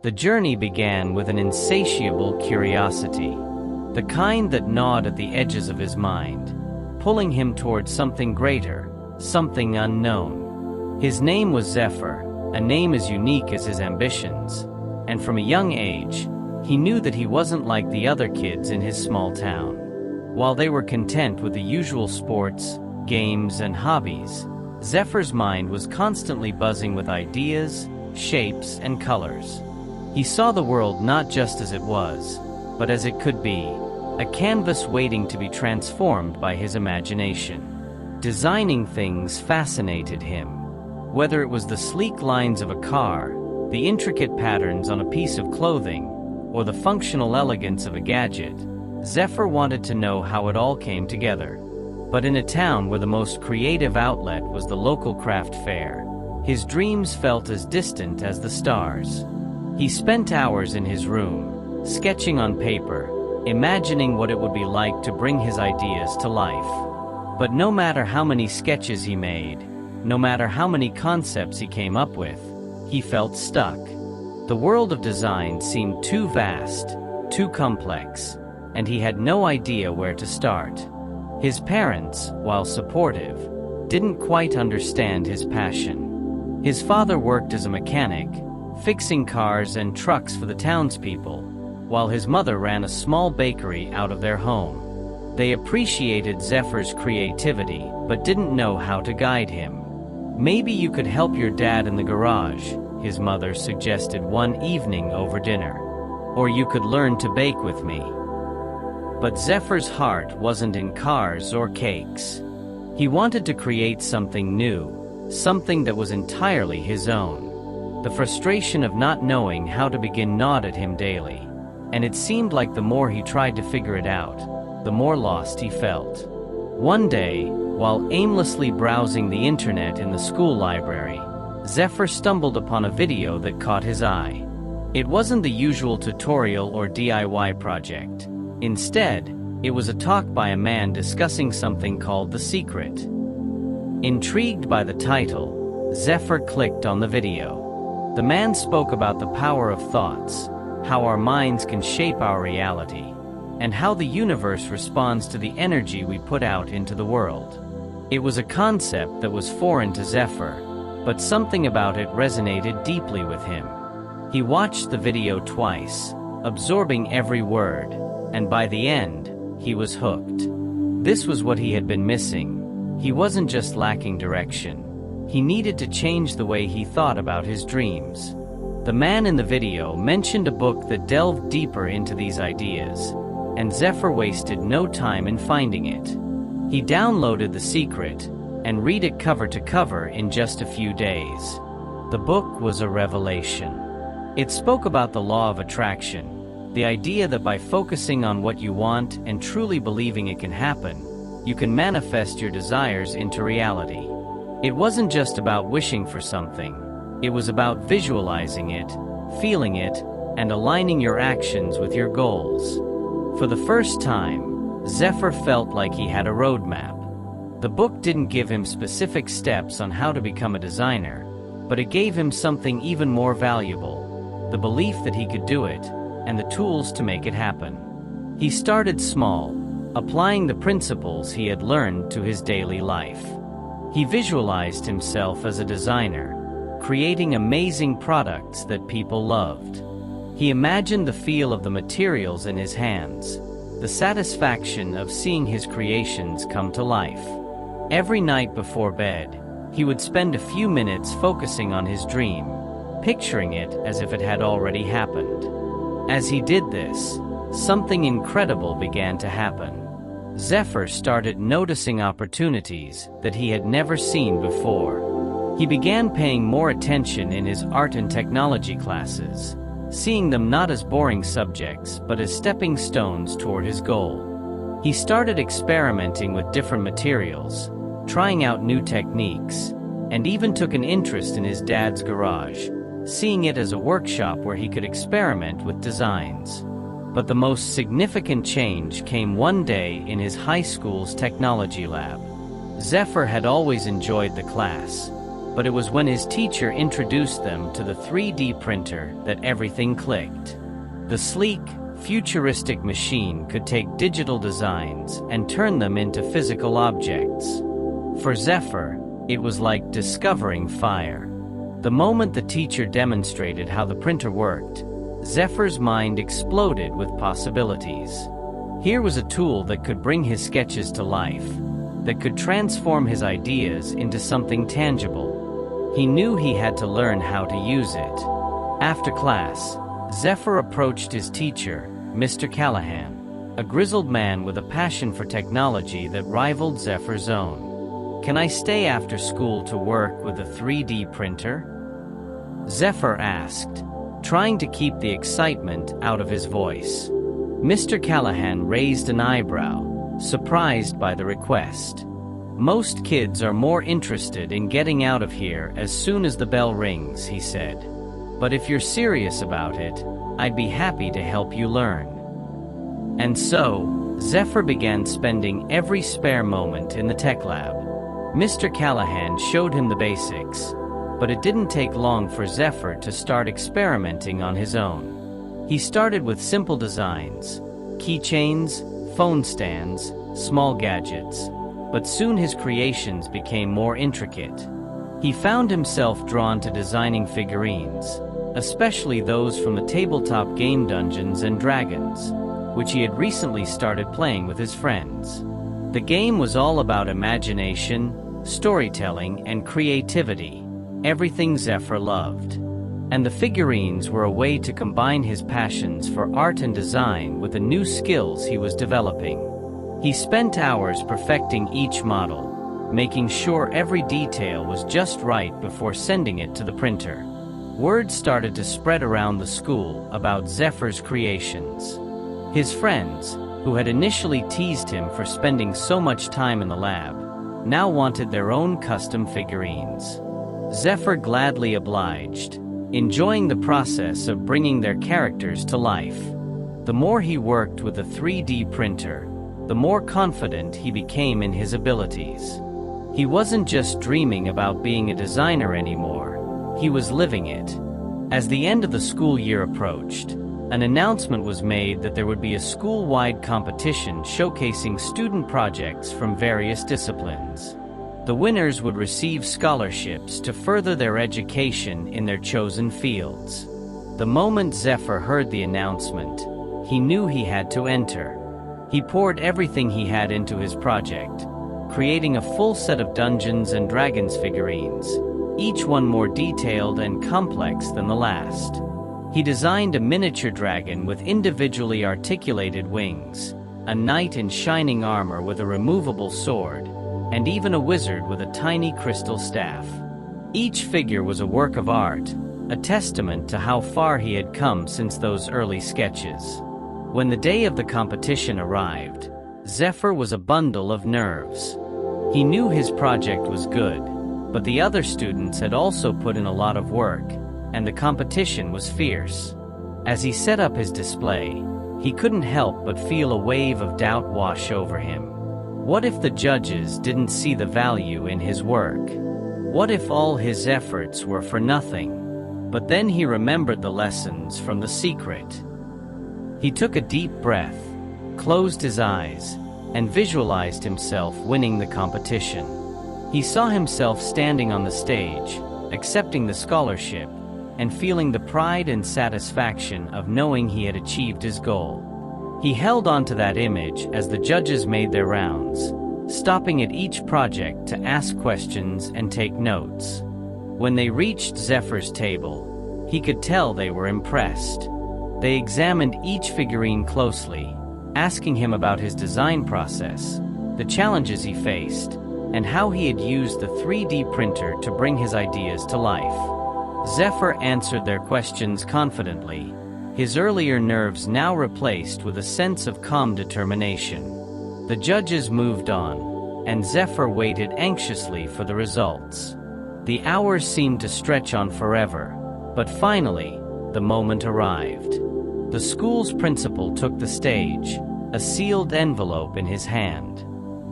The journey began with an insatiable curiosity, the kind that gnawed at the edges of his mind, pulling him towards something greater, something unknown. His name was Zephyr, a name as unique as his ambitions, and from a young age, he knew that he wasn't like the other kids in his small town. While they were content with the usual sports, games, and hobbies, Zephyr's mind was constantly buzzing with ideas, shapes, and colors. He saw the world not just as it was, but as it could be, a canvas waiting to be transformed by his imagination. Designing things fascinated him. Whether it was the sleek lines of a car, the intricate patterns on a piece of clothing, or the functional elegance of a gadget, Zephyr wanted to know how it all came together. But in a town where the most creative outlet was the local craft fair, his dreams felt as distant as the stars. He spent hours in his room, sketching on paper, imagining what it would be like to bring his ideas to life. But no matter how many sketches he made, no matter how many concepts he came up with, he felt stuck. The world of design seemed too vast, too complex, and he had no idea where to start. His parents, while supportive, didn't quite understand his passion. His father worked as a mechanic, fixing cars and trucks for the townspeople, while his mother ran a small bakery out of their home. They appreciated Zephyr's creativity, but didn't know how to guide him. "Maybe you could help your dad in the garage," his mother suggested one evening over dinner. "Or you could learn to bake with me." But Zephyr's heart wasn't in cars or cakes. He wanted to create something new, something that was entirely his own. The frustration of not knowing how to begin gnawed at him daily, and it seemed like the more he tried to figure it out, the more lost he felt. One day, while aimlessly browsing the internet in the school library, Zephyr stumbled upon a video that caught his eye. It wasn't the usual tutorial or DIY project. Instead, it was a talk by a man discussing something called The Secret. Intrigued by the title, Zephyr clicked on the video. The man spoke about the power of thoughts, how our minds can shape our reality, and how the universe responds to the energy we put out into the world. It was a concept that was foreign to Zephyr, but something about it resonated deeply with him. He watched the video twice, absorbing every word, and by the end, he was hooked. This was what he had been missing. He wasn't just lacking direction. He needed to change the way he thought about his dreams. The man in the video mentioned a book that delved deeper into these ideas, and Zephyr wasted no time in finding it. He downloaded The Secret and read it cover to cover in just a few days. The book was a revelation. It spoke about the law of attraction, the idea that by focusing on what you want and truly believing it can happen, you can manifest your desires into reality. It wasn't just about wishing for something. It was about visualizing it, feeling it, and aligning your actions with your goals. For the first time, Zephyr felt like he had a roadmap. The book didn't give him specific steps on how to become a designer, but it gave him something even more valuable: the belief that he could do it, and the tools to make it happen. He started small, applying the principles he had learned to his daily life. He visualized himself as a designer, creating amazing products that people loved. He imagined the feel of the materials in his hands, the satisfaction of seeing his creations come to life. Every night before bed, he would spend a few minutes focusing on his dream, picturing it as if it had already happened. As he did this, something incredible began to happen. Zephyr started noticing opportunities that he had never seen before. He began paying more attention in his art and technology classes, seeing them not as boring subjects but as stepping stones toward his goal. He started experimenting with different materials, trying out new techniques, and even took an interest in his dad's garage, seeing it as a workshop where he could experiment with designs. But the most significant change came one day in his high school's technology lab. Zephyr had always enjoyed the class, But it was when his teacher introduced them to the 3D printer that everything clicked. The sleek, futuristic machine could take digital designs and turn them into physical objects. For Zephyr, it was like discovering fire. The moment the teacher demonstrated how the printer worked, Zephyr's mind exploded with possibilities. Here was a tool that could bring his sketches to life, that could transform his ideas into something tangible. He knew he had to learn how to use it. After class, Zephyr approached his teacher, Mr. Callahan, a grizzled man with a passion for technology that rivaled Zephyr's own. "Can I stay after school to work with a 3D printer?" Zephyr asked, trying to keep the excitement out of his voice. Mr. Callahan raised an eyebrow, surprised by the request. "Most kids are more interested in getting out of here as soon as the bell rings," he said. "But if you're serious about it, I'd be happy to help you learn." And so, Zephyr began spending every spare moment in the tech lab. Mr. Callahan showed him the basics, but it didn't take long for Zephyr to start experimenting on his own. He started with simple designs, keychains, phone stands, small gadgets, but soon his creations became more intricate. He found himself drawn to designing figurines, especially those from the tabletop game Dungeons and Dragons, which he had recently started playing with his friends. The game was all about imagination, storytelling, and creativity, everything Zephyr loved. And the figurines were a way to combine his passions for art and design with the new skills he was developing. He spent hours perfecting each model, making sure every detail was just right before sending it to the printer. Word started to spread around the school about Zephyr's creations. His friends, who had initially teased him for spending so much time in the lab, now wanted their own custom figurines. Zephyr gladly obliged, enjoying the process of bringing their characters to life. The more he worked with the 3D printer, the more confident he became in his abilities. He wasn't just dreaming about being a designer anymore, he was living it. As the end of the school year approached, an announcement was made that there would be a school-wide competition showcasing student projects from various disciplines. The winners would receive scholarships to further their education in their chosen fields. The moment Zephyr heard the announcement, he knew he had to enter. He poured everything he had into his project, creating a full set of Dungeons and Dragons figurines, each one more detailed and complex than the last. He designed a miniature dragon with individually articulated wings, a knight in shining armor with a removable sword, and even a wizard with a tiny crystal staff. Each figure was a work of art, a testament to how far he had come since those early sketches. When the day of the competition arrived, Zephyr was a bundle of nerves. He knew his project was good, but the other students had also put in a lot of work, and the competition was fierce. As he set up his display, he couldn't help but feel a wave of doubt wash over him. What if the judges didn't see the value in his work? What if all his efforts were for nothing? But then he remembered the lessons from The Secret. He took a deep breath, closed his eyes, and visualized himself winning the competition. He saw himself standing on the stage, accepting the scholarship, and feeling the pride and satisfaction of knowing he had achieved his goal. He held on to that image as the judges made their rounds, stopping at each project to ask questions and take notes. When they reached Zephyr's table, he could tell they were impressed. They examined each figurine closely, asking him about his design process, the challenges he faced, and how he had used the 3D printer to bring his ideas to life. Zephyr answered their questions confidently, his earlier nerves now replaced with a sense of calm determination. The judges moved on, and Zephyr waited anxiously for the results. The hours seemed to stretch on forever, but finally, the moment arrived. The school's principal took the stage, a sealed envelope in his hand.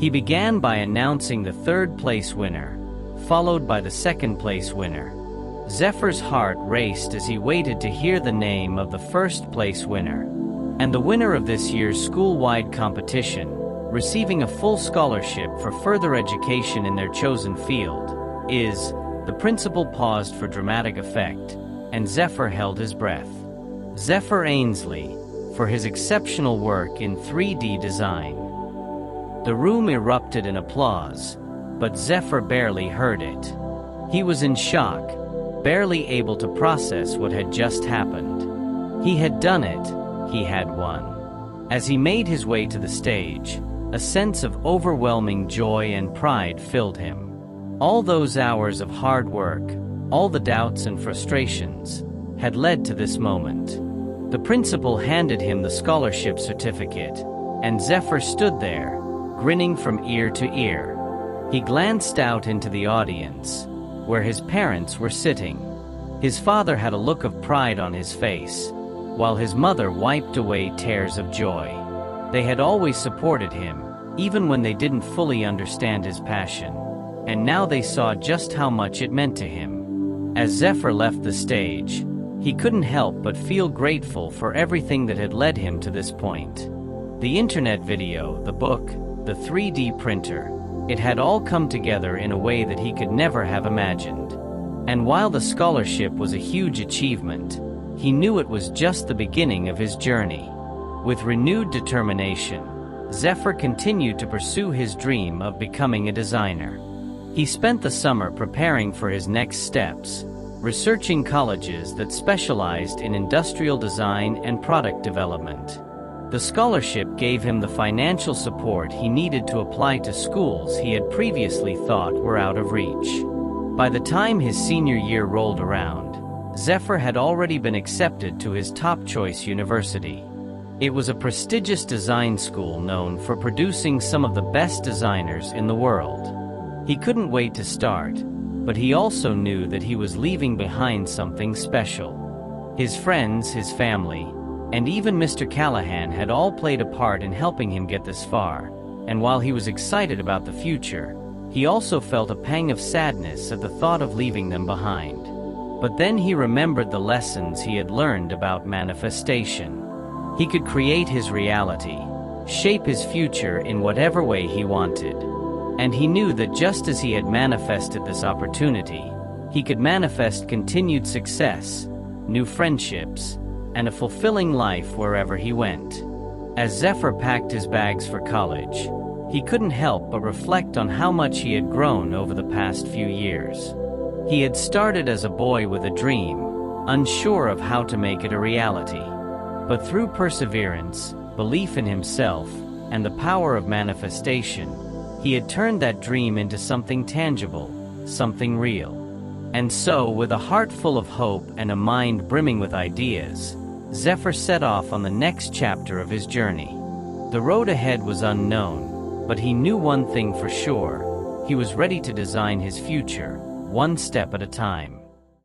He began by announcing the third-place winner, followed by the second-place winner. Zephyr's heart raced as he waited to hear the name of the first-place winner. And the winner of this year's school-wide competition, receiving a full scholarship for further education in their chosen field, is... The principal paused for dramatic effect, and Zephyr held his breath. Zephyr Ainsley, for his exceptional work in 3D design. The room erupted in applause, but Zephyr barely heard it. He was in shock, barely able to process what had just happened. He had done it, he had won. As he made his way to the stage, a sense of overwhelming joy and pride filled him. All those hours of hard work, all the doubts and frustrations, had led to this moment. The principal handed him the scholarship certificate, and Zephyr stood there, grinning from ear to ear. He glanced out into the audience, where his parents were sitting. His father had a look of pride on his face, while his mother wiped away tears of joy. They had always supported him, even when they didn't fully understand his passion. And now they saw just how much it meant to him. As Zephyr left the stage, he couldn't help but feel grateful for everything that had led him to this point. The internet video, the book, the 3D printer, it had all come together in a way that he could never have imagined. And while the scholarship was a huge achievement, he knew it was just the beginning of his journey. With renewed determination, Zephyr continued to pursue his dream of becoming a designer. He spent the summer preparing for his next steps, researching colleges that specialized in industrial design and product development. The scholarship gave him the financial support he needed to apply to schools he had previously thought were out of reach. By the time his senior year rolled around, Zephyr had already been accepted to his top-choice university. It was a prestigious design school known for producing some of the best designers in the world. He couldn't wait to start, but he also knew that he was leaving behind something special. His friends, his family, and even Mr. Callahan had all played a part in helping him get this far, and while he was excited about the future, he also felt a pang of sadness at the thought of leaving them behind. But then he remembered the lessons he had learned about manifestation. He could create his reality, shape his future in whatever way he wanted. And he knew that just as he had manifested this opportunity, he could manifest continued success, new friendships, and a fulfilling life wherever he went. As Zephyr packed his bags for college, he couldn't help but reflect on how much he had grown over the past few years. He had started as a boy with a dream, unsure of how to make it a reality. But through perseverance, belief in himself, and the power of manifestation, he had turned that dream into something tangible, something real. And so, with a heart full of hope and a mind brimming with ideas, Zephyr set off on the next chapter of his journey. The road ahead was unknown, but he knew one thing for sure: he was ready to design his future, one step at a time.